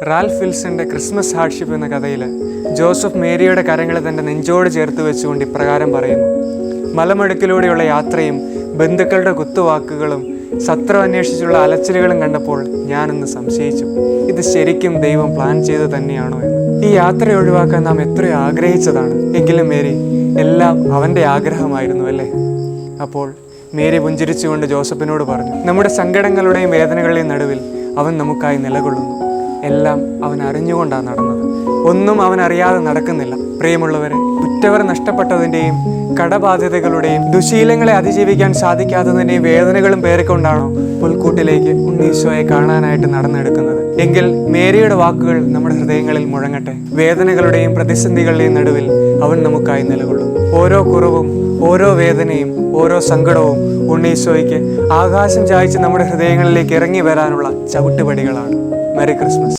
Ralph വിൽസന്റെ Christmas hardship എന്ന കഥയിൽ Joseph മേരിയുടെ കരങ്ങളെ തൻ്റെ നെഞ്ചോട് ചേർത്ത് വെച്ചുകൊണ്ട് ഇപ്രകാരം പറയുന്നു: മലമടുക്കിലൂടെയുള്ള യാത്രയും ബന്ധുക്കളുടെ കുത്തുവാക്കുകളും സത്രം അന്വേഷിച്ചുള്ള അലച്ചിലുകളും കണ്ടപ്പോൾ ഞാനൊന്ന് സംശയിച്ചു, ഇത് ശരിക്കും ദൈവം പ്ലാൻ ചെയ്ത് തന്നെയാണോ എന്ന്. ഈ യാത്ര ഒഴിവാക്കാൻ നാം എത്രയോ ആഗ്രഹിച്ചതാണ്, എങ്കിലും മേരി എല്ലാം അവൻ്റെ ആഗ്രഹമായിരുന്നു അല്ലേ? അപ്പോൾ മേരി പുഞ്ചിരിച്ചുകൊണ്ട് ജോസഫിനോട് പറഞ്ഞു, നമ്മുടെ സങ്കടങ്ങളുടെയും വേദനകളുടെയും നടുവിൽ അവൻ നമുക്കായി നിലകൊള്ളുന്നു. എല്ലാം അവൻ അറിഞ്ഞുകൊണ്ടാണ് നടന്നത്, ഒന്നും അവൻ അറിയാതെ നടക്കുന്നില്ല. പ്രിയമുള്ളവരെ, ഉറ്റവർ നഷ്ടപ്പെട്ടതിൻ്റെയും കടബാധ്യതകളുടെയും ദുശീലങ്ങളെ അതിജീവിക്കാൻ സാധിക്കാത്തതിൻ്റെയും വേദനകളും പേറിക്കൊണ്ടാണോ പുൽക്കൂട്ടിലേക്ക് ഉണ്ണീശോയെ കാണാനായിട്ട് നടന്നെടുക്കുന്നത്? എങ്കിൽ മേരിയുടെ വാക്കുകൾ നമ്മുടെ ഹൃദയങ്ങളിൽ മുഴങ്ങട്ടെ. വേദനകളുടെയും പ്രതിസന്ധികളുടെയും നടുവിൽ അവൻ നമുക്കായി നിലകൊള്ളും. ഓരോ കുറവും, ഓരോ വേദനയും, ഓരോ സങ്കടവും ഉണ്ണീശോയ്ക്ക് ആകാശം ചായ്ച്ച് നമ്മുടെ ഹൃദയങ്ങളിലേക്ക് ഇറങ്ങി വരാനുള്ള ചവിട്ടുപടികളാണ്. Merry Christmas.